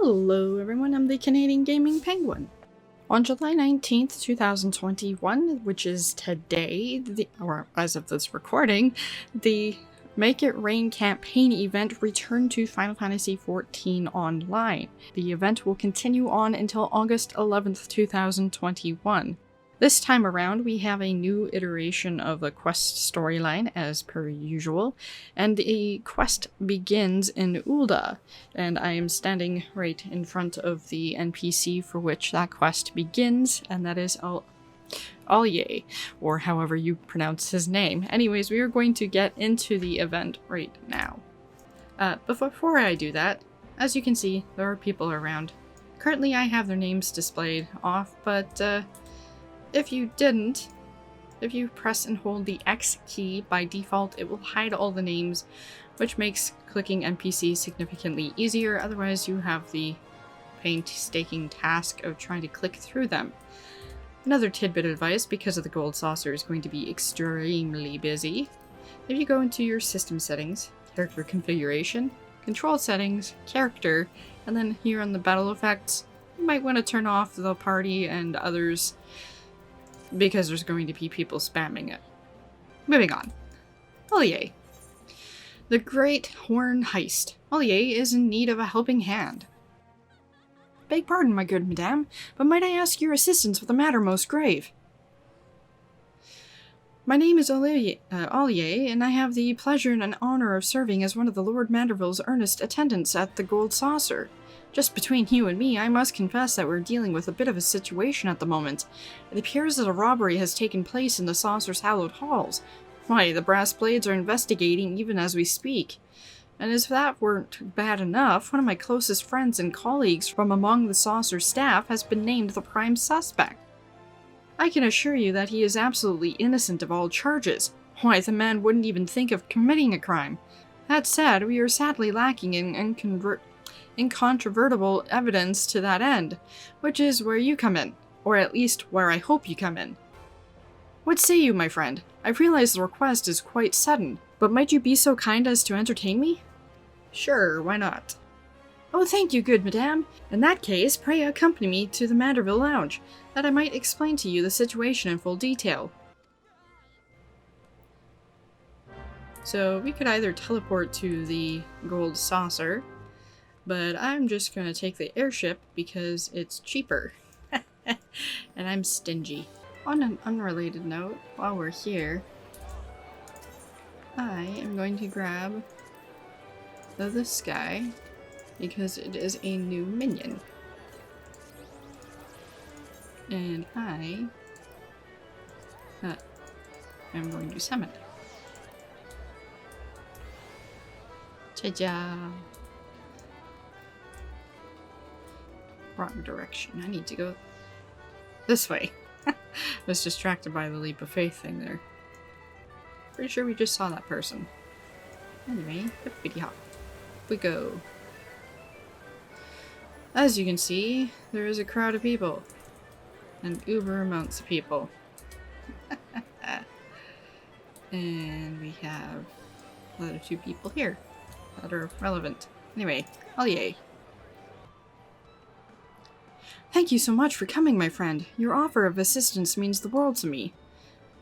Hello everyone, I'm the Canadian Gaming Penguin. On July 19th, 2021, which is today, or as of this recording, the Make It Rain campaign event returned to Final Fantasy XIV Online. The event will continue on until August 11th, 2021. This time around, we have a new iteration of the quest storyline, as per usual, and the quest begins in Ul'dah, and I am standing right in front of the NPC for which that quest begins, and that is Alye, or however you pronounce his name. Anyways, we are going to get into the event right now. But before I do that, as you can see, there are people around. Currently I have their names displayed off, but if you press and hold the X key by default, it will hide all the names, which makes clicking NPCs significantly easier. Otherwise, you have the painstaking task of trying to click through them. Another tidbit of advice, because of the gold saucer is going to be extremely busy. If you go into your system settings, character configuration, control settings, character, and then here on the battle effects, you might want to turn off the party and others, because there's going to be people spamming it. Moving on. Alye. The Great Horn Heist. Alye is in need of a helping hand. Beg pardon, my good madame, but might I ask your assistance with a matter most grave? My name is Alye, and I have the pleasure and honor of serving as one of the Lord Manderville's earnest attendants at the Gold Saucer. Just between you and me, I must confess that we're dealing with a bit of a situation at the moment. It appears that a robbery has taken place in the Saucer's hallowed halls. Why, the brass blades are investigating even as we speak. And as if that weren't bad enough, one of my closest friends and colleagues from among the Saucer's staff has been named the prime suspect. I can assure you that he is absolutely innocent of all charges. Why, the man wouldn't even think of committing a crime. That said, we are sadly lacking in incontrovertible evidence to that end, which is where you come in, or at least where I hope you come in. What say you, my friend? I realize the request is quite sudden, but might you be so kind as to entertain me? Sure, why not? Oh, thank you, good madame. In that case, pray accompany me to the Manderville Lounge, that I might explain to you the situation in full detail. So we could either teleport to the Gold Saucer, but I'm just going to take the airship because it's cheaper. And I'm stingy. On an unrelated note, while we're here, I am going to grab this guy because it is a new minion. And I am going to summon it. Ta-da! Wrong direction. I need to go this way. I was distracted by the leap of faith thing there. Pretty sure we just saw that person. Anyway, hippity hop. We go. As you can see, there is a crowd of people. And uber amounts of people. And we have the other two people here that are relevant. Anyway, Alye. Thank you so much for coming, my friend. Your offer of assistance means the world to me.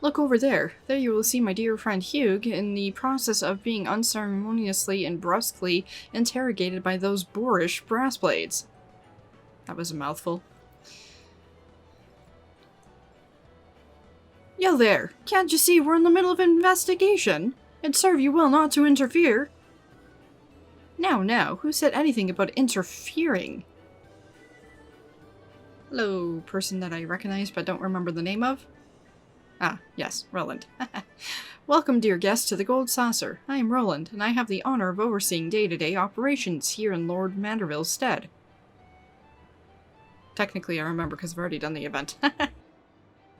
Look over there. There you will see my dear friend Hugh in the process of being unceremoniously and brusquely interrogated by those boorish brass blades. That was a mouthful. Yo there! Can't you see we're in the middle of an investigation? It'd serve you well not to interfere. Now, who said anything about interfering? Hello, person that I recognize but don't remember the name of. Ah, yes, Roland. Welcome, dear guest, to the Gold Saucer. I am Roland, and I have the honor of overseeing day-to-day operations here in Lord Manderville's stead. Technically, I remember because I've already done the event.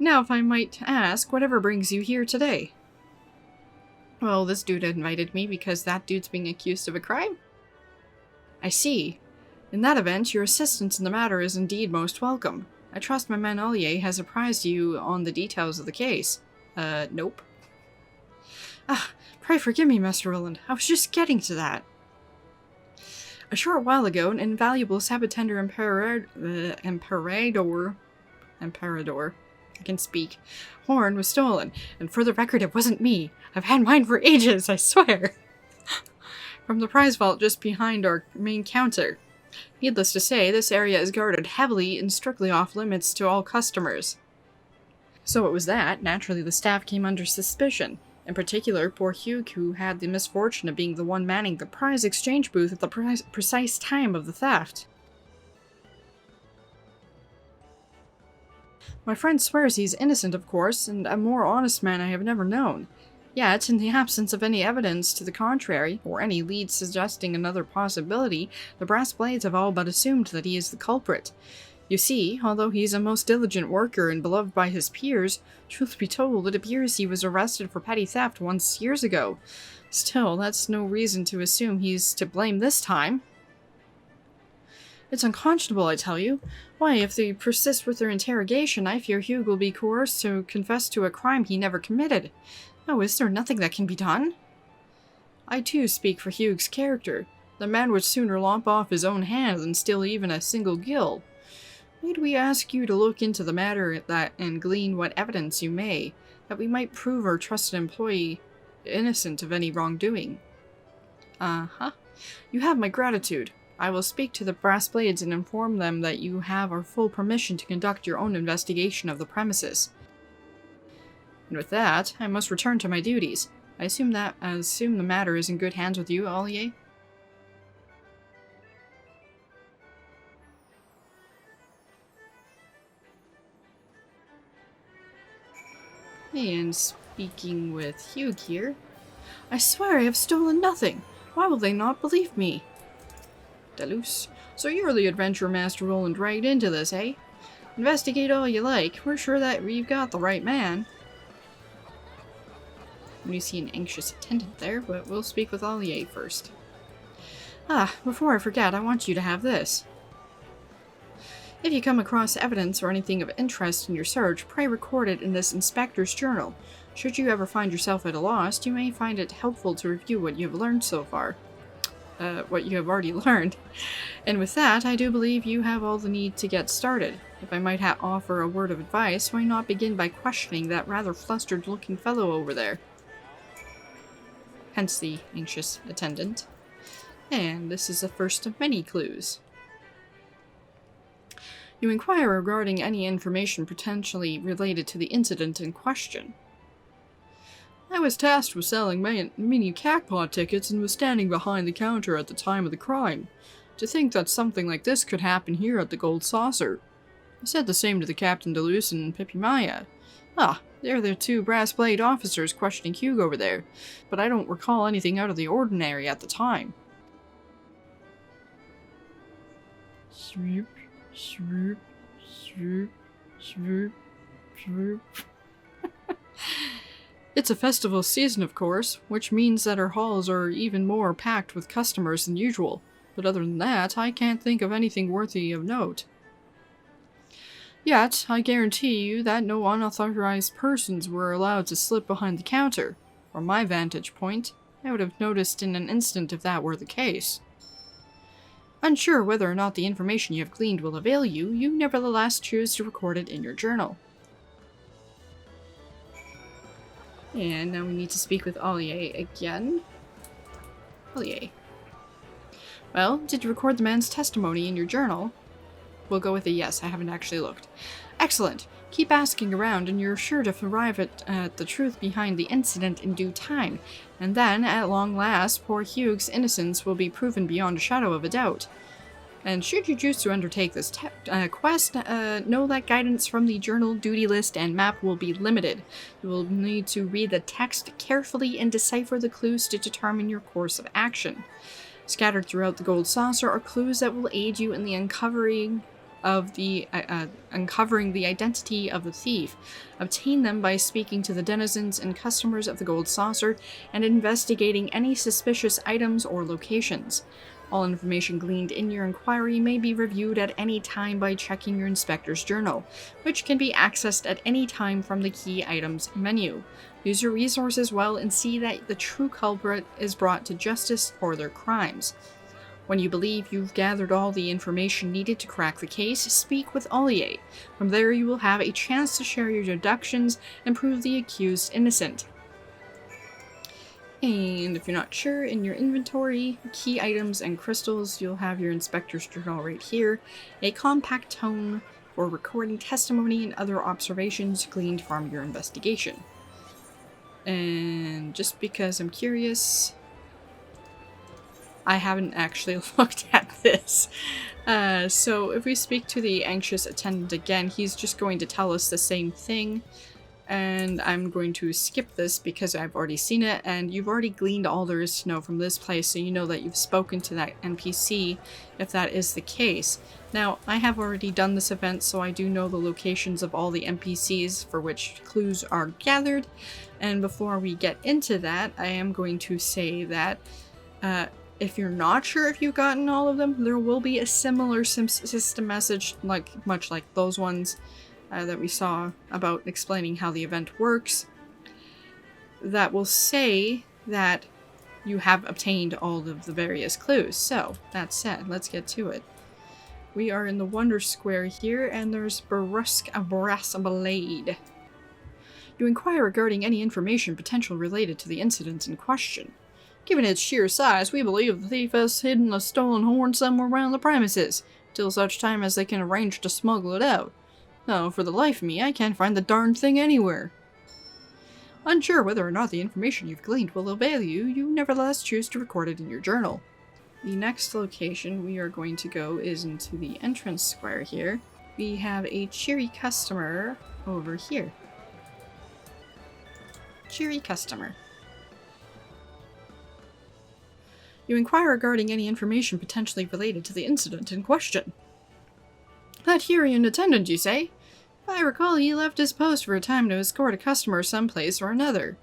Now, if I might ask, whatever brings you here today? Well, this dude invited me because that dude's being accused of a crime? I see. In that event, your assistance in the matter is indeed most welcome. I trust my man Alye has apprised you on the details of the case. Nope. Ah, pray forgive me, Master Roland. I was just getting to that. A short while ago, an invaluable Sabbatender Emperador, I can speak, horn was stolen, and for the record, it wasn't me. I've had mine for ages, I swear. From the prize vault just behind our main counter. Needless to say, this area is guarded heavily and strictly off limits to all customers. So it was that, naturally the staff came under suspicion. In particular, poor Hugh, who had the misfortune of being the one manning the prize exchange booth at the precise time of the theft. My friend swears he's innocent, of course, and a more honest man I have never known. Yet, in the absence of any evidence to the contrary, or any lead suggesting another possibility, the brass blades have all but assumed that he is the culprit. You see, although he's a most diligent worker and beloved by his peers, truth be told, it appears he was arrested for petty theft once years ago. Still, that's no reason to assume he's to blame this time. It's unconscionable, I tell you. Why, if they persist with their interrogation, I fear Hugh will be coerced to confess to a crime he never committed. Oh, is there nothing that can be done? I too speak for Hugh's character. The man would sooner lop off his own hand than steal even a single gill. Need we ask you to look into the matter and glean what evidence you may, that we might prove our trusted employee innocent of any wrongdoing? Uh-huh. You have my gratitude. I will speak to the brass blades and inform them that you have our full permission to conduct your own investigation of the premises. And with that, I must return to my duties. I assume the matter is in good hands with you, Ollier? And speaking with Hugh here, I swear I have stolen nothing. Why will they not believe me? Deleuze, so you're the adventure master Roland dragged into this, eh? Investigate all you like. We're sure that we've got the right man. We see an anxious attendant there, but we'll speak with Ollier first. Before I forget, I want you to have this. If you come across evidence or anything of interest in your search, pray record it in this inspector's journal. Should you ever find yourself at a loss, you may find it helpful to review what you have learned so far. What you have already learned. And with that, I do believe you have all the need to get started. If I might offer a word of advice, why not begin by questioning that rather flustered-looking fellow over there? Hence the anxious attendant. And this is the first of many clues. You inquire regarding any information potentially related to the incident in question. I was tasked with selling mini jackpot tickets and was standing behind the counter at the time of the crime. To think that something like this could happen here at the Gold Saucer. I said the same to the Captain Deleuze and Pippy Maya. They're the two brass blade officers questioning Hugh over there, but I don't recall anything out of the ordinary at the time. Swoop, swoop, swoop, swoop, swoop. It's a festival season, of course, which means that our halls are even more packed with customers than usual, but other than that, I can't think of anything worthy of note. Yet, I guarantee you that no unauthorized persons were allowed to slip behind the counter. From my vantage point, I would have noticed in an instant if that were the case. Unsure whether or not the information you have gleaned will avail you, you nevertheless choose to record it in your journal. And now we need to speak with Ollier again. Ollier. Well, did you record the man's testimony in your journal? We'll go with a yes, I haven't actually looked. Excellent. Keep asking around and you're sure to arrive at the truth behind the incident in due time. And then, at long last, poor Hugh's innocence will be proven beyond a shadow of a doubt. And should you choose to undertake this quest, know that guidance from the journal, duty list, and map will be limited. You will need to read the text carefully and decipher the clues to determine your course of action. Scattered throughout the Gold Saucer are clues that will aid you in the uncovering the identity of the thief. Obtain them by speaking to the denizens and customers of the Gold Saucer and investigating any suspicious items or locations. All information gleaned in your inquiry may be reviewed at any time by checking your inspector's journal, which can be accessed at any time from the Key Items menu. Use your resources well and see that the true culprit is brought to justice for their crimes. When you believe you've gathered all the information needed to crack the case, speak with Ollier. From there you will have a chance to share your deductions and prove the accused innocent. And if you're not sure, in your inventory, key items and crystals, you'll have your inspector's journal right here, a compact tome for recording testimony and other observations gleaned from your investigation. And just because I'm curious, I haven't actually looked at this. So if we speak to the anxious attendant again, he's just going to tell us the same thing. And I'm going to skip this because I've already seen it, and you've already gleaned all there is to know from this place, so you know that you've spoken to that NPC if that is the case. Now, I have already done this event, so I do know the locations of all the NPCs for which clues are gathered. And before we get into that, I am going to say that if you're not sure if you've gotten all of them, there will be a similar system message, much like those ones that we saw about explaining how the event works, that will say that you have obtained all of the various clues. So, that said, let's get to it. We are in the Wonder Square here, and there's Brusque a Brass Blade. You inquire regarding any information potential related to the incident in question. Given its sheer size, we believe the thief has hidden a stolen horn somewhere around the premises, till such time as they can arrange to smuggle it out. No, for the life of me, I can't find the darned thing anywhere. Unsure whether or not the information you've gleaned will avail you, you nevertheless choose to record it in your journal. The next location we are going to go is into the entrance square here. We have a cheery customer over here. Cheery customer. You inquire regarding any information potentially related to the incident in question. That Hurian attendant, you say? If I recall, he left his post for a time to escort a customer someplace or another.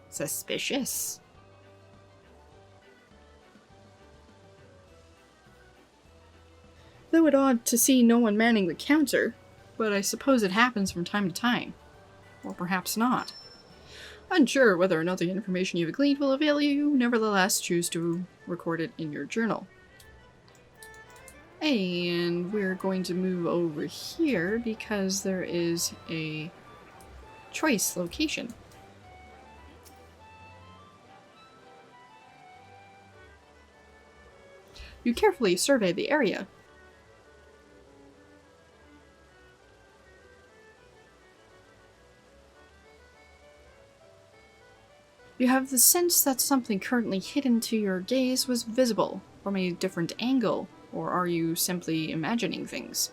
Suspicious. Though it's odd to see no one manning the counter, but I suppose it happens from time to time. Or perhaps not. Unsure whether or not the information you've gleaned will avail you, nevertheless choose to record it in your journal. And we're going to move over here because there is a choice location. You carefully survey the area. You have the sense that something currently hidden to your gaze was visible from a different angle. Or are you simply imagining things?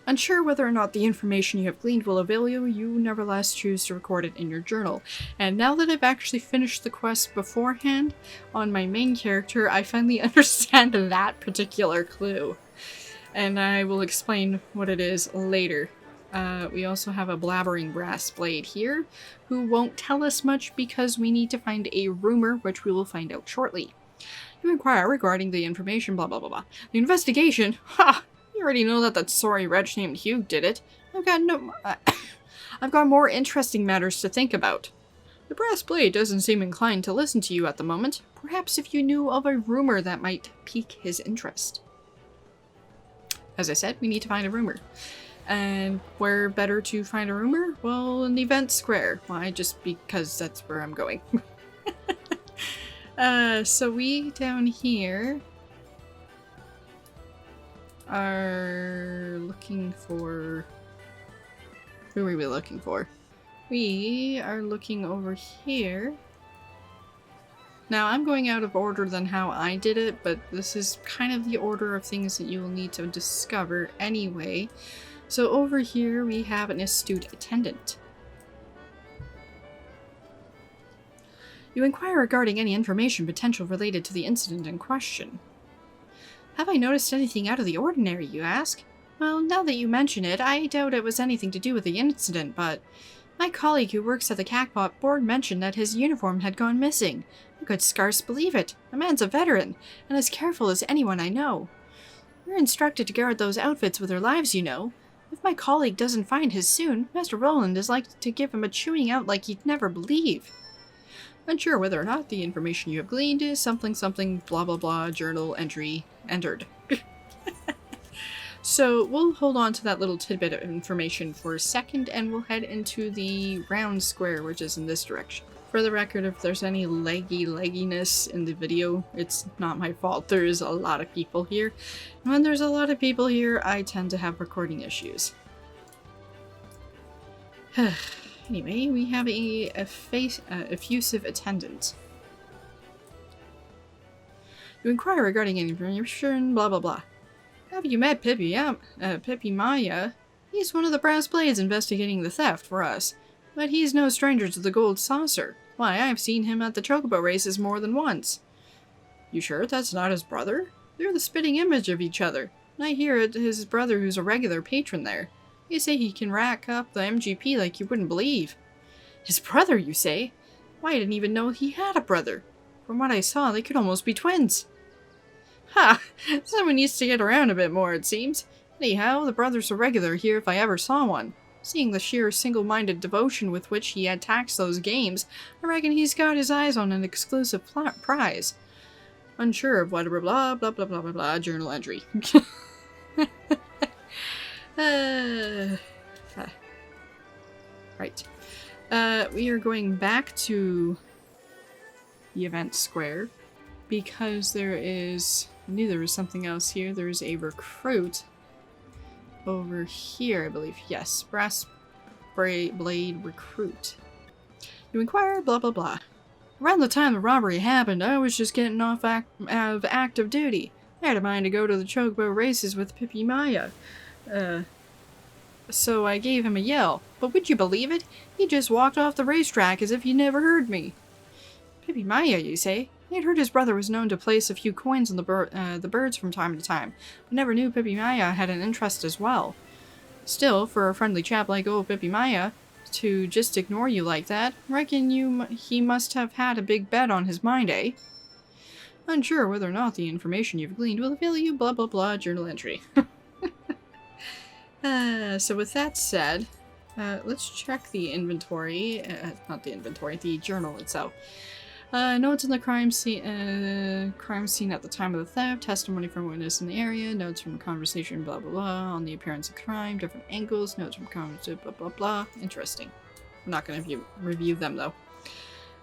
Unsure whether or not the information you have gleaned will avail you, you nevertheless choose to record it in your journal. And now that I've actually finished the quest beforehand on my main character, I finally understand that particular clue. And I will explain what it is later. We also have a blabbering brass blade here, who won't tell us much because we need to find a rumor, which we will find out shortly. You inquire regarding the information, blah blah blah blah. The investigation? Ha! You already know that sorry wretch named Hugh did it. I've got more interesting matters to think about. The brass blade doesn't seem inclined to listen to you at the moment. Perhaps if you knew of a rumor that might pique his interest. As I said, we need to find a rumor. And where better to find a rumor? Well, in the event square. Why? Just because that's where I'm going. So we down here are looking for... Who are we looking for? We are looking over here. Now, I'm going out of order than how I did it, but this is kind of the order of things that you will need to discover anyway. So over here we have an astute attendant. You inquire regarding any information potential related to the incident in question. Have I noticed anything out of the ordinary, you ask? Well, now that you mention it, I doubt it was anything to do with the incident, but my colleague who works at the Cacpot board mentioned that his uniform had gone missing. I could scarce believe it. The man's a veteran, and as careful as anyone I know. We're instructed to guard those outfits with our lives, you know. If my colleague doesn't find his soon, Master Roland is like to give him a chewing out like you'd never believe. Unsure whether or not the information you have gleaned is something something blah blah blah journal entry entered. So we'll hold on to that little tidbit of information for a second and we'll head into the round square, which is in this direction. For the record, if there's any legginess in the video, it's not my fault. There is a lot of people here. And when there's a lot of people here, I tend to have recording issues. Anyway, we have a effusive attendant. You inquire regarding any information, blah blah blah. Have you met Pippi Maya? He's one of the brass blades investigating the theft for us. But he's no stranger to the gold saucer. Why, I've seen him at the chocobo races more than once. You sure that's not his brother? They're the spitting image of each other. And I hear it his brother who's a regular patron there. You say he can rack up the MGP like you wouldn't believe. His brother, you say? Why, I didn't even know he had a brother. From what I saw, they could almost be twins. Ha! Someone needs to get around a bit more, it seems. Anyhow, the brother's a regular here if I ever saw one. Seeing the sheer single-minded devotion with which he attacks those games, I reckon he's got his eyes on an exclusive prize. Unsure of whatever blah blah blah blah blah blah journal entry. Right. We are going back to the event square because there is... I knew there was something else here. There is a recruit over here, I believe. Yes, brass blade recruit. You inquire, blah blah blah. Around the time the robbery happened, I was just getting off of active duty. I had a mind to go to the chocobo races with Pippi Maya. So I gave him a yell. But would you believe it? He just walked off the racetrack as if he never heard me. Pippi Maya, you say? I had heard his brother was known to place a few coins on the birds from time to time, but never knew Pippi Maya had an interest as well. Still, for a friendly chap like old Pippi Maya to just ignore you like that, reckon he must have had a big bet on his mind, eh? Unsure whether or not the information you've gleaned will avail you, blah blah blah, journal entry. So with that said, let's check the inventory, not the inventory, the journal itself. Notes on the crime scene at the time of the theft, testimony from a witness in the area, notes from a conversation, blah blah blah, on the appearance of crime, different angles, notes from conversation, blah blah blah. Interesting. I'm not going to review them though.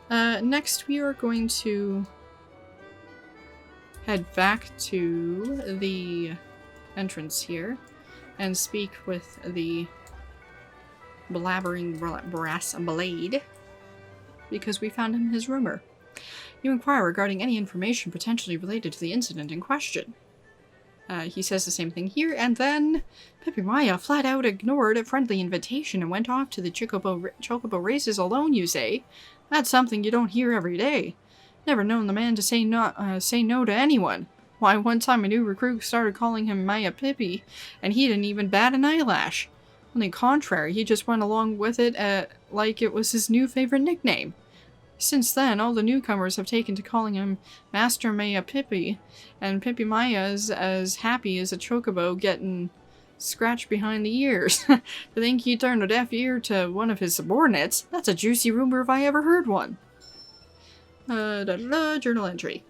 Next we are going to head back to the entrance here and speak with the blabbering brass blade because we found him in his rumor. You inquire regarding any information potentially related to the incident in question. He says the same thing here, and then Pippi Maya flat out ignored a friendly invitation and went off to the chocobo races alone, you say? That's something you don't hear every day. Never known the man to say no to anyone. Why, one time a new recruit started calling him Maya Pippi, and he didn't even bat an eyelash. On the contrary, he just went along with it like it was his new favorite nickname. Since then, all the newcomers have taken to calling him Master Maya Pippi, and Pippi Maya's as happy as a chocobo getting scratched behind the ears. To think he turned a deaf ear to one of his subordinates, that's a juicy rumor if I ever heard one. Journal entry.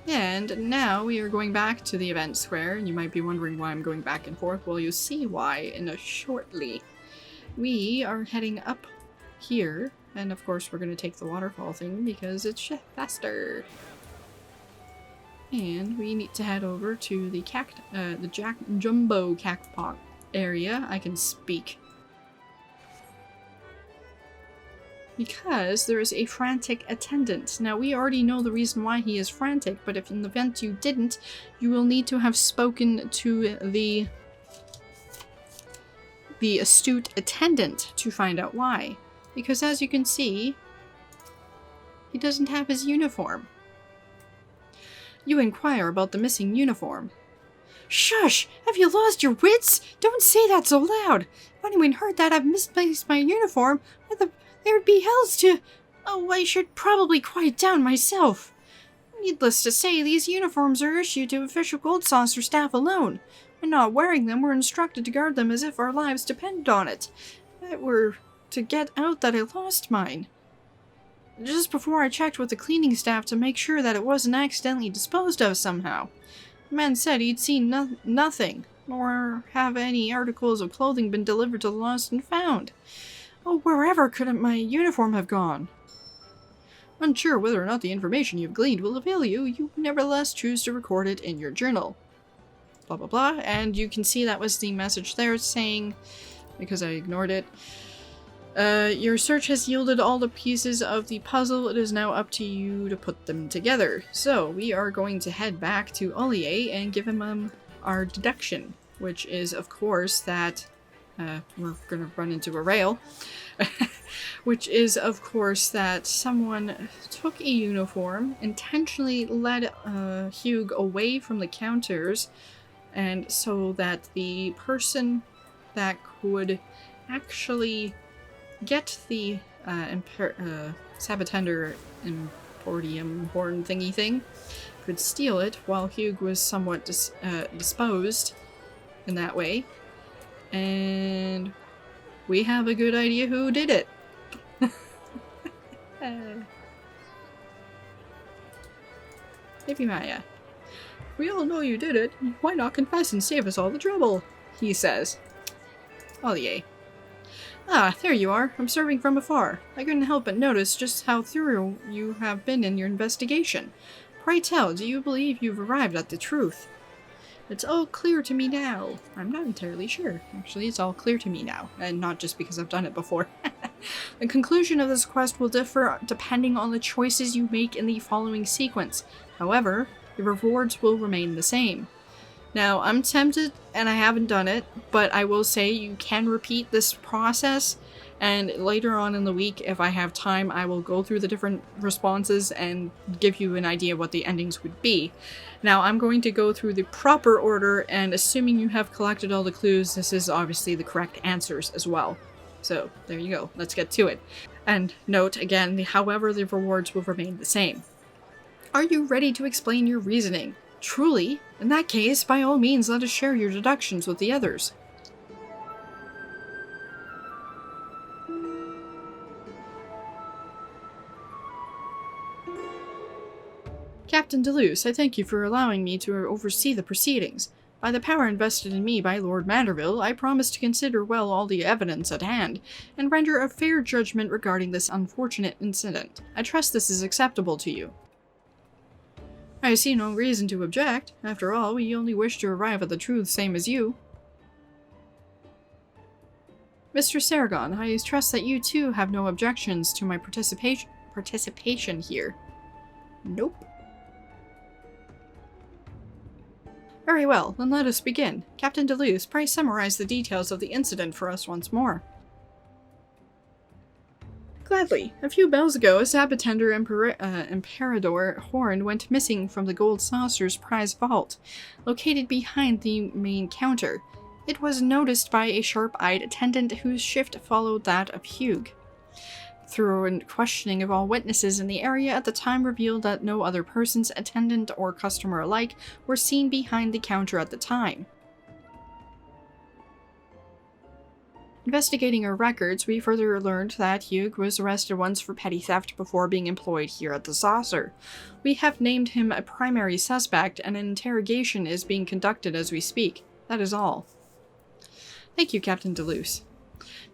And now we are going back to the event square, and you might be wondering why I'm going back and forth. Well, you'll see why in a shortly. We are heading up here, and of course we're going to take the waterfall thing because it's faster. And we need to head over to the Jumbo Cactpot area. I can speak. Because there is a frantic attendant. Now, we already know the reason why he is frantic, but if in the event you didn't, you will need to have spoken to the astute attendant to find out why. Because as you can see, he doesn't have his uniform. You inquire about the missing uniform. Shush! Have you lost your wits? Don't say that so loud! If anyone heard that I've misplaced my uniform, there would be hells to... Oh, I should probably quiet down myself. Needless to say, these uniforms are issued to official Gold Saucer staff alone. When not wearing them, we're instructed to guard them as if our lives depended on it. If it were to get out that I lost mine. just before I checked with the cleaning staff to make sure that it wasn't accidentally disposed of somehow. The man said he'd seen nothing, nor have any articles of clothing been delivered to the lost and found. Oh, wherever could my uniform have gone? Unsure whether or not the information you've gleaned will avail you, you nevertheless choose to record it in your journal. Blah blah blah, and you can see that was the message there saying, because I ignored it, your search has yielded all the pieces of the puzzle. It is now up to you to put them together. So we are going to head back to Ollier and give him our deduction, which is of course that we're going to run into a rail, which is of course that someone took a uniform, intentionally led Hugh away from the counters, and so that the person that could actually get the Sabotender Emporium horn thingy thing could steal it while Hugh was somewhat disposed in that way. And we have a good idea who did it. Maybe Maya. We all know you did it. Why not confess and save us all the trouble? He says. Ollier. Ah, there you are, observing from afar. I couldn't help but notice just how thorough you have been in your investigation. Pray tell, do you believe you've arrived at the truth? It's all clear to me now. I'm not entirely sure. Actually, it's all clear to me now, and not just because I've done it before. The conclusion of this quest will differ depending on the choices you make in the following sequence. However, the rewards will remain the same. Now, I'm tempted, and I haven't done it, but I will say you can repeat this process, and later on in the week, if I have time, I will go through the different responses and give you an idea what the endings would be. Now, I'm going to go through the proper order, and assuming you have collected all the clues, this is obviously the correct answers as well. So, there you go. Let's get to it. And note, again, however, the rewards will remain the same. Are you ready to explain your reasoning? Truly? In that case, by all means, let us share your deductions with the others. Captain Deleuze, I thank you for allowing me to oversee the proceedings. By the power invested in me by Lord Manderville, I promise to consider well all the evidence at hand, and render a fair judgment regarding this unfortunate incident. I trust this is acceptable to you. I see no reason to object. After all, we only wish to arrive at the truth same as you. Mr. Saragon, I trust that you too have no objections to my participation here. Nope. Very well, then let us begin. Captain Deleuze, pray summarize the details of the incident for us once more. Gladly. A few bells ago, a Sabotender Emperador horn went missing from the Gold Saucer's prize vault, located behind the main counter. It was noticed by a sharp-eyed attendant whose shift followed that of Hugh. Thorough questioning of all witnesses in the area at the time revealed that no other persons, attendant or customer alike, were seen behind the counter at the time. Investigating our records, we further learned that Hugh was arrested once for petty theft before being employed here at the Saucer. We have named him a primary suspect, and an interrogation is being conducted as we speak. That is all. Thank you, Captain Deleuze.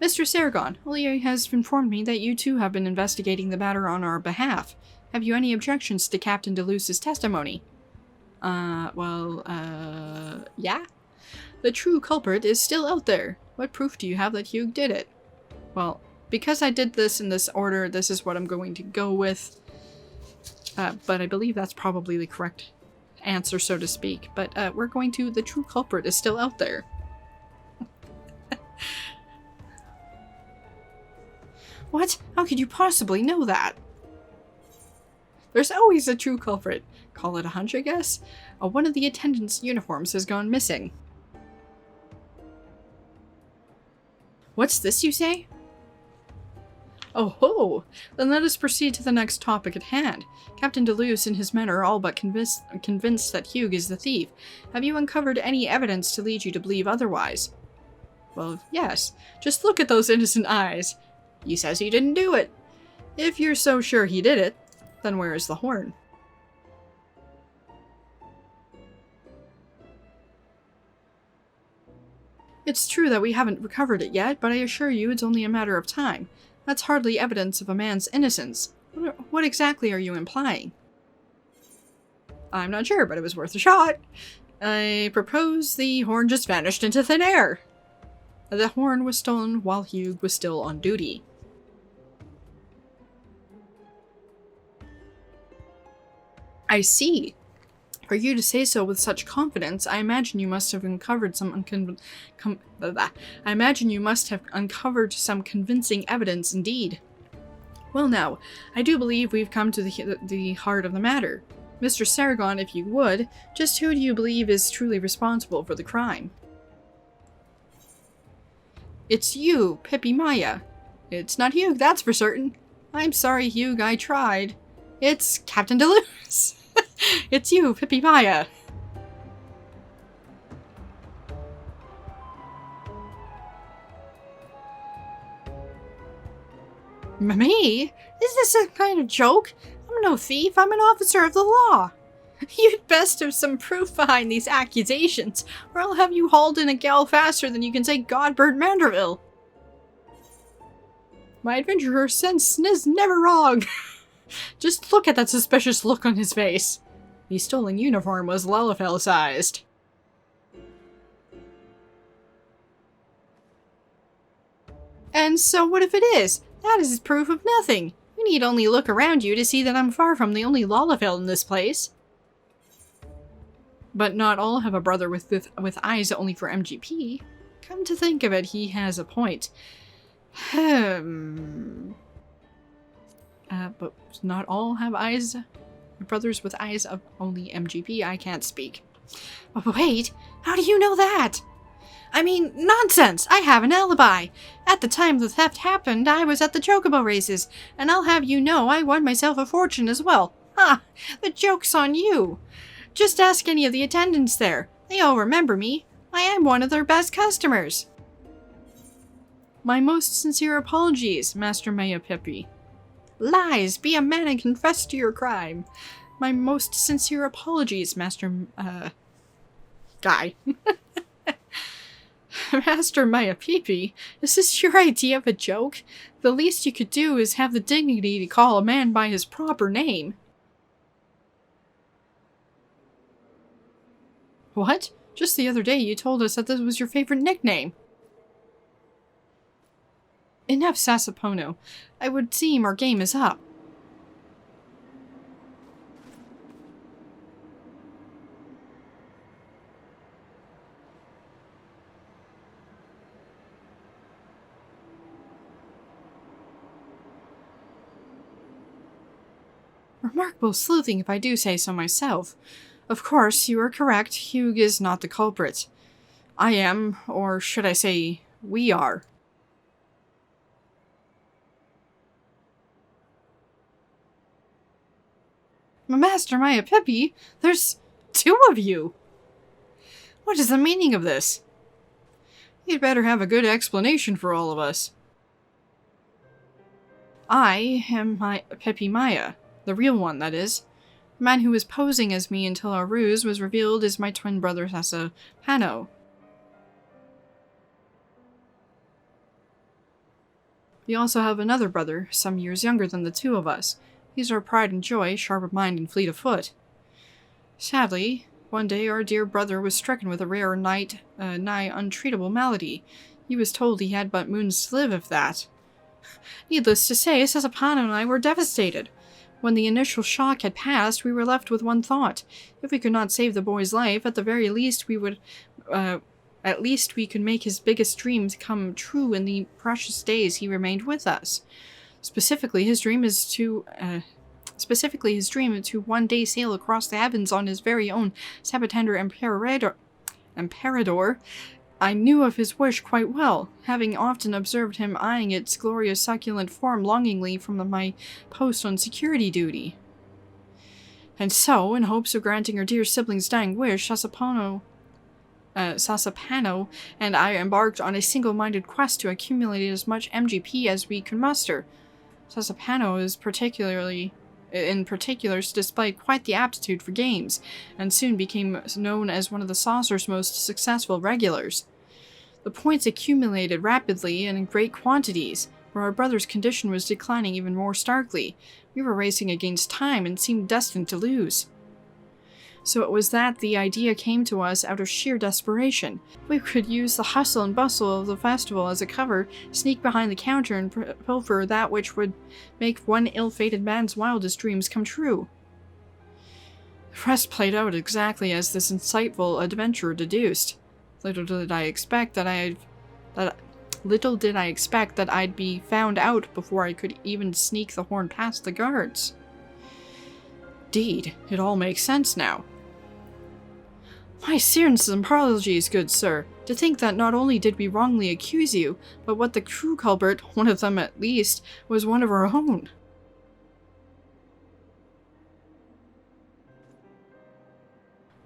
Mr. Saragon, Ollier has informed me that you too have been investigating the matter on our behalf. Have you any objections to Captain Deleuze's testimony? Yeah? The true culprit is still out there. What proof do you have that Hugh did it? Well, because I did this in this order, this is what I'm going to go with. But I believe that's probably the correct answer, so to speak. But we're going to, the true culprit is still out there. What? How could you possibly know that? There's always a true culprit. Call it a hunch, I guess? One of the attendants' uniforms has gone missing. What's this, you say? Oh ho! Then let us proceed to the next topic at hand. Captain Deleuze and his men are all but convinced that Hugh is the thief. Have you uncovered any evidence to lead you to believe otherwise? Well, yes. Just look at those innocent eyes. He says he didn't do it. If you're so sure he did it, then where is the horn? It's true that we haven't recovered it yet, but I assure you it's only a matter of time. That's hardly evidence of a man's innocence. What exactly are you implying? I'm not sure, but it was worth a shot. I propose the horn just vanished into thin air. The horn was stolen while Hugh was still on duty. I see. For you to say so with such confidence, I imagine you must have uncovered some convincing evidence indeed. Well now, I do believe we've come to the heart of the matter. Mr. Saragon, if you would, just who do you believe is truly responsible for the crime? It's you, Pippi Maya. It's not Hugh, that's for certain. I'm sorry, Hugh, I tried. It's Captain Deleuze. It's you, Pippi Maya. Me? Is this a kind of joke? I'm no thief, I'm an officer of the law. You'd best have some proof behind these accusations, or I'll have you hauled in a gale faster than you can say Godbert Manderville. My adventurer sense is never wrong. Just look at that suspicious look on his face. The stolen uniform was Lalafell-sized. And so what if it is? That is proof of nothing. You need only look around you to see that I'm far from the only Lalafell in this place. But not all have a brother with eyes only for MGP. Come to think of it, he has a point. But not all have eyes. Brothers with eyes of only MGP. I can't speak. Oh, wait, how do you know that? I mean, nonsense! I have an alibi! At the time the theft happened, I was at the Chocobo races, and I'll have you know I won myself a fortune as well. Ha! The joke's on you! Just ask any of the attendants there. They all remember me. I am one of their best customers. My most sincere apologies, Master Maya Pippi. Lies! Be a man and confess to your crime. My most sincere apologies, Master, Guy. Master Maya Pippi, is this your idea of a joke? The least you could do is have the dignity to call a man by his proper name. What? Just the other day you told us that this was your favorite nickname. Enough Sasapono. I would seem our game is up. Remarkable sleuthing, if I do say so myself. Of course, you are correct. Hugh is not the culprit. I am, or should I say, we are. Master Maya Pippi, there's two of you! What is the meaning of this? You'd better have a good explanation for all of us. I am Pippi Maya, the real one, that is. The man who was posing as me until our ruse was revealed as my twin brother Sasapano. We also have another brother, some years younger than the two of us. He's our pride and joy, sharp of mind and fleet of foot. Sadly, one day our dear brother was stricken with a rare nigh untreatable malady. He was told he had but moons to live, if that. Needless to say, Sasapano and I were devastated. When the initial shock had passed, we were left with one thought. If we could not save the boy's life, at the very least we would... at least we could make his biggest dreams come true in the precious days he remained with us. Specifically, his dream to one day sail across the heavens on his very own Sabatander Emperador. I knew of his wish quite well, having often observed him eyeing its glorious succulent form longingly from my post on security duty. And so, in hopes of granting our dear sibling's dying wish, Sasapano and I embarked on a single-minded quest to accumulate as much MGP as we could muster. Sasapano in particular displayed quite the aptitude for games, and soon became known as one of the saucer's most successful regulars. The points accumulated rapidly and in great quantities, where our brother's condition was declining even more starkly. We were racing against time and seemed destined to lose. So it was that the idea came to us out of sheer desperation. We could use the hustle and bustle of the festival as a cover, sneak behind the counter and pilfer that which would make one ill-fated man's wildest dreams come true. The rest played out exactly as this insightful adventurer deduced. Little did I expect that I'd be found out before I could even sneak the horn past the guards. Indeed, it all makes sense now. My sins and apologies, good sir. To think that not only did we wrongly accuse you, but what the true culprit, one of them at least, was one of our own.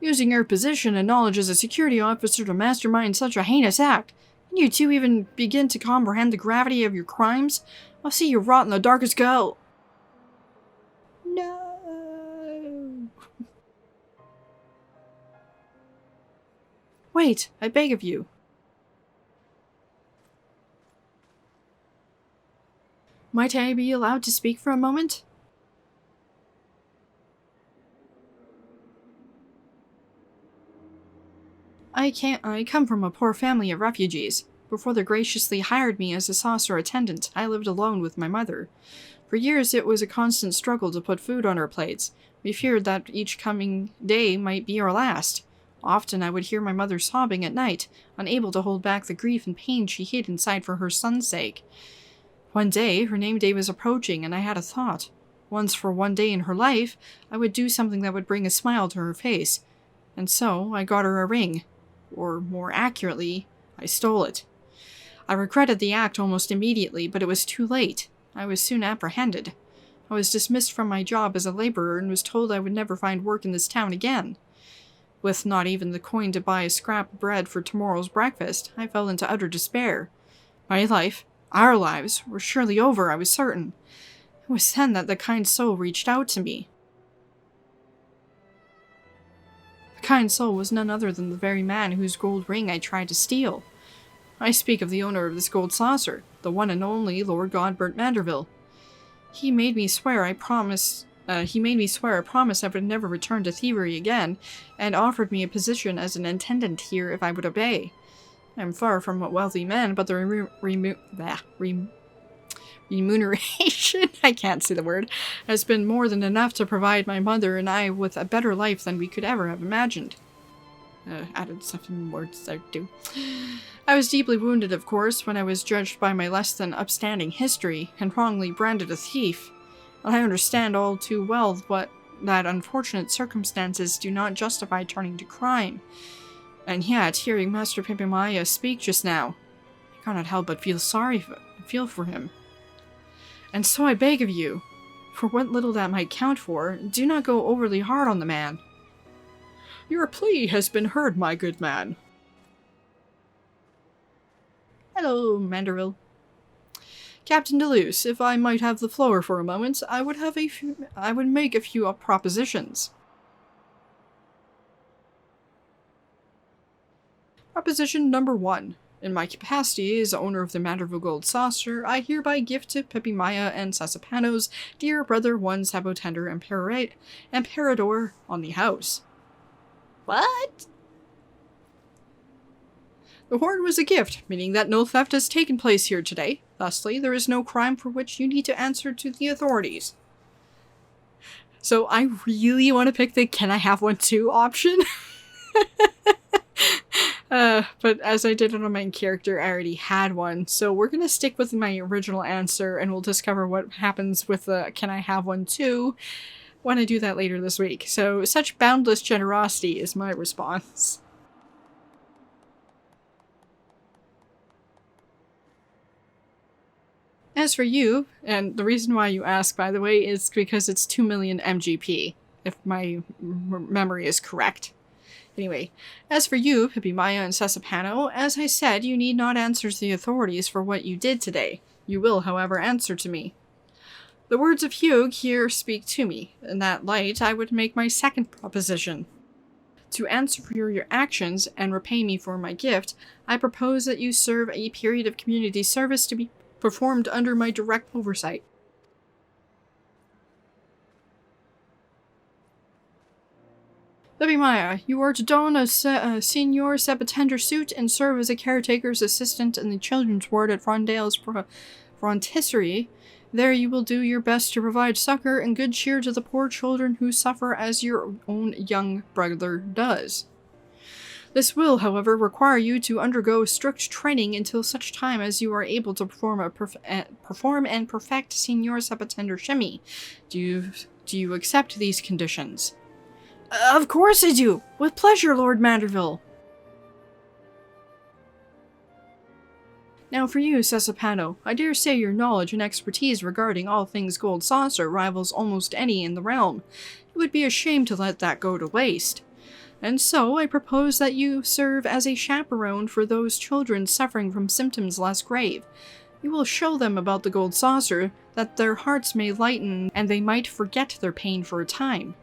Using your position and knowledge as a security officer to mastermind such a heinous act, can you two even begin to comprehend the gravity of your crimes? I'll see you rot in the darkest hell. No. Wait, I beg of you. Might I be allowed to speak for a moment? I come from a poor family of refugees. Before they graciously hired me as a saucer attendant, I lived alone with my mother. For years it was a constant struggle to put food on our plates. We feared that each coming day might be our last. Often I would hear my mother sobbing at night, unable to hold back the grief and pain she hid inside for her son's sake. One day, her name day was approaching, and I had a thought. Once for one day in her life, I would do something that would bring a smile to her face. And so, I got her a ring. Or, more accurately, I stole it. I regretted the act almost immediately, but it was too late. I was soon apprehended. I was dismissed from my job as a laborer and was told I would never find work in this town again. With not even the coin to buy a scrap of bread for tomorrow's breakfast, I fell into utter despair. My life, our lives, were surely over, I was certain. It was then that the kind soul reached out to me. The kind soul was none other than the very man whose gold ring I tried to steal. I speak of the owner of this gold saucer, the one and only Lord Godbert Manderville. He made me swear I promise I would never return to thievery again, and offered me a position as an attendant here if I would obey. I am far from a wealthy man, but the remuneration, I can't say the word, has been more than enough to provide my mother and I with a better life than we could ever have imagined. Added some words there too. I was deeply wounded, of course, when I was judged by my less than upstanding history, and wrongly branded a thief. I understand all too well that unfortunate circumstances do not justify turning to crime. And yet, hearing Master Pipimaya speak just now, I cannot help but feel for him. And so I beg of you, for what little that might count for, do not go overly hard on the man. Your plea has been heard, my good man. Hello, Manderville. Captain Deleuze, if I might have the floor for a moment, I would make a few propositions. Proposition number 1. In my capacity as owner of the Manderville Gold Saucer, I hereby gift to Pipimaya and Sasapano's dear brother one Sabotender Emperador on the house. What? The horn was a gift, meaning that no theft has taken place here today. Thusly, there is no crime for which you need to answer to the authorities. So I really want to pick the "can I have one too" option. But as I did on my main character, I already had one. So we're going to stick with my original answer, and we'll discover what happens with the "can I have one too" when I do that later this week. So such boundless generosity is my response. As for you, and the reason why you ask, by the way, is because it's 2 million MGP, if my memory is correct. Anyway, as for you, Pipimaya and Sasapano, as I said, you need not answer to the authorities for what you did today. You will, however, answer to me. The words of Hugh here speak to me. In that light, I would make my second proposition. To answer for your actions and repay me for my gift, I propose that you serve a period of community service to be performed under my direct oversight. Libby Maya, you are to don a Senior September suit and serve as a caretaker's assistant in the children's ward at Rondale's Frontisserie. There you will do your best to provide succor and good cheer to the poor children who suffer as your own young brother does. This will, however, require you to undergo strict training until such time as you are able to perform and perfect Senior September shimmy. Do you accept these conditions? Of course I do! With pleasure, Lord Manderville! Now for you, Cesapano, I dare say your knowledge and expertise regarding all things gold saucer rivals almost any in the realm. It would be a shame to let that go to waste. And so I propose that you serve as a chaperone for those children suffering from symptoms less grave. You will show them about the gold saucer, that their hearts may lighten and they might forget their pain for a time.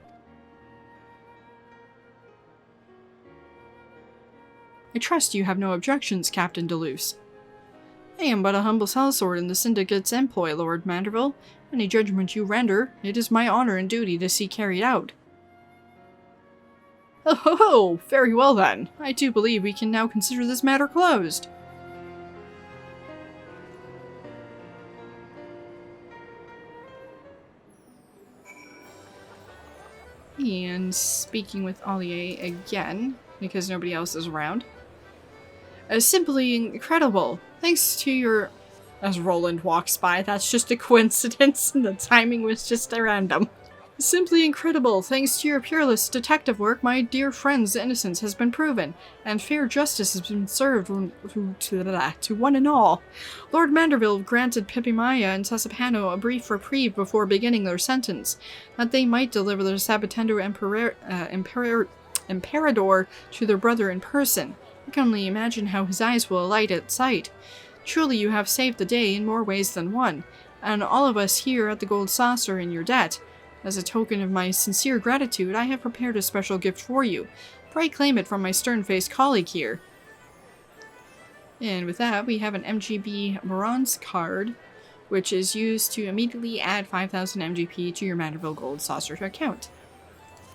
I trust you have no objections, Captain Deleuze. I am but a humble sellsword in the Syndicate's employ, Lord Manderville. Any judgment you render, it is my honor and duty to see carried out. Oh, very well then. I do believe we can now consider this matter closed. And speaking with Ollier again, because nobody else is around. Simply incredible. Thanks to your... As Roland walks by, that's just a coincidence, and the timing was just random. Simply incredible. Thanks to your peerless detective work, my dear friend's innocence has been proven, and fair justice has been served to one and all. Lord Manderville granted Pipimaya and Cesapano a brief reprieve before beginning their sentence, that they might deliver the Sabbatendo Emperador to their brother in person. I can only imagine how his eyes will alight at sight. Truly you have saved the day in more ways than one, and all of us here at the Gold Saucer are in your debt. As a token of my sincere gratitude, I have prepared a special gift for you. Pray claim it from my stern-faced colleague here. And with that, we have an MGB Bronze card, which is used to immediately add 5,000 MGP to your Manderville Gold Saucer account.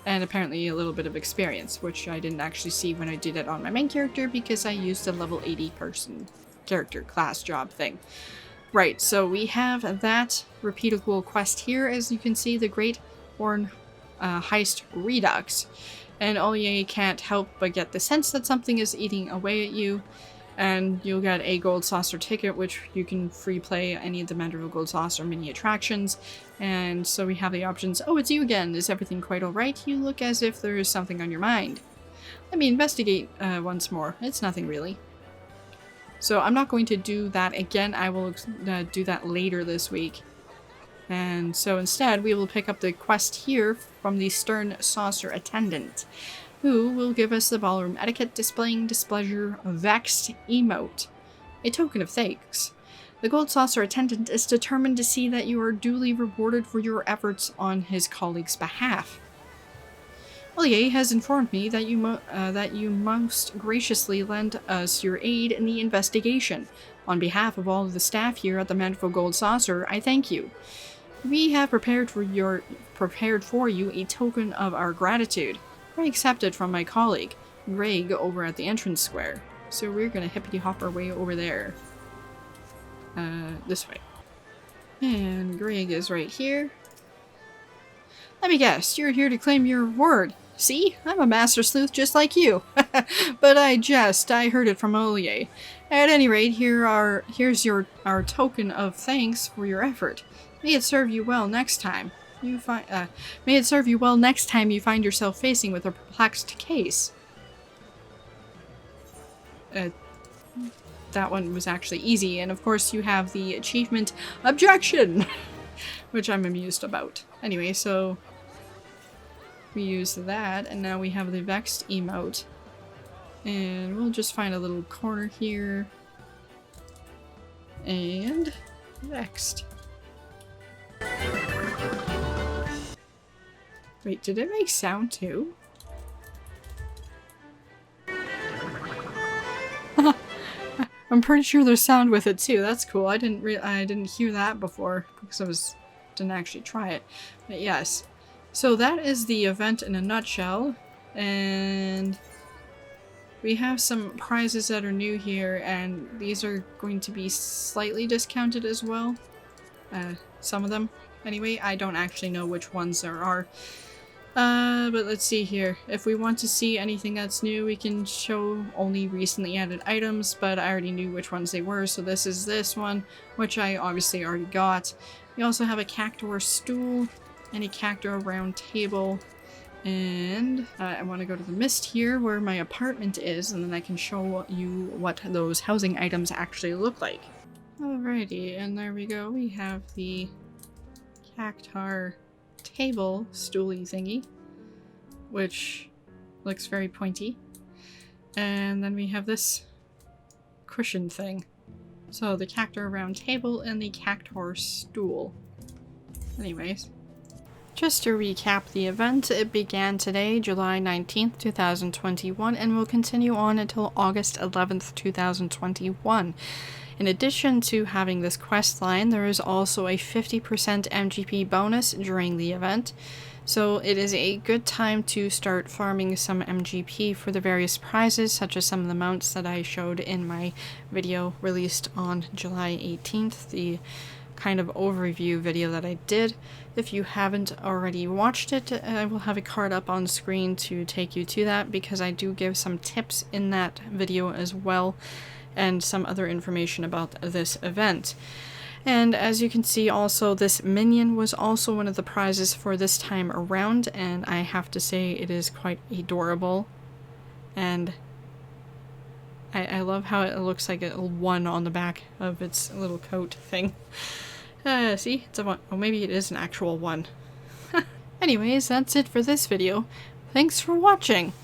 And apparently a little bit of experience, which I didn't actually see when I did it on my main character because I used a level 80 person character class job thing. Right, so we have that repeatable quest here, as you can see, the Great Horn Heist Redux. And Ollier can't help but get the sense that something is eating away at you, and you'll get a Gold Saucer ticket, which you can free play any of the Manderville Gold Saucer mini attractions. And so we have the options. Oh, it's you again. Is everything quite alright? You look as if there is something on your mind. Let me investigate once more. It's nothing really. So I'm not going to do that again. I will do that later this week. And so instead, we will pick up the quest here from the Stern Saucer Attendant, who will give us the ballroom etiquette displaying displeasure vexed emote, a token of thanks. The Gold Saucer Attendant is determined to see that you are duly rewarded for your efforts on his colleague's behalf. Ollier has informed me that you most graciously lend us your aid in the investigation. On behalf of all of the staff here at the Manderville Gold Saucer, I thank you. We have prepared for you a token of our gratitude. I accept it from my colleague, Greg, over at the entrance square. So we're gonna hippity hop our way over there. This way. And Greg is right here. Let me guess, you're here to claim your reward. See? I'm a master sleuth just like you. But I jest, I heard it from Ollier. At any rate, here's our token of thanks for your effort. May it serve you well next time. May it serve you well next time you find yourself facing with a perplexed case. That one was actually easy, and of course you have the achievement Objection, which I'm amused about. Anyway, so we use that, and now we have the Vexed emote. And we'll just find a little corner here. And Vexed. Wait, did it make sound too? I'm pretty sure there's sound with it too. That's cool. I didn't hear that before because didn't actually try it. But yes. So that is the event in a nutshell. And we have some prizes that are new here, and these are going to be slightly discounted as well. Some of them. Anyway, I don't actually know which ones there are. But let's see here. If we want to see anything that's new, we can show only recently added items, but I already knew which ones they were, so this is this one, which I obviously already got. We also have a cactuar stool and a cactuar round table, and I want to go to the mist here where my apartment is, and then I can show you what those housing items actually look like. Alrighty, and there we go. We have the cactuar table stooly thingy, which looks very pointy, and then we have this cushion thing. So the cactuar round table and the cactuar stool. Anyways, just to recap the event, it began today, July 19th, 2021, and will continue on until August 11th, 2021. In addition to having this quest line, there is also a 50% MGP bonus during the event, so it is a good time to start farming some MGP for the various prizes, such as some of the mounts that I showed in my video released on July 18th, the kind of overview video that I did. If you haven't already watched it, I will have a card up on screen to take you to that, because I do give some tips in that video as well, and some other information about this event. And as you can see, also this minion was also one of the prizes for this time around, and I have to say it is quite adorable, and I love how it looks like a 1 on the back of its little coat thing. See? It's a 1. Oh, maybe it is an actual 1. Anyways, that's it for this video. Thanks for watching!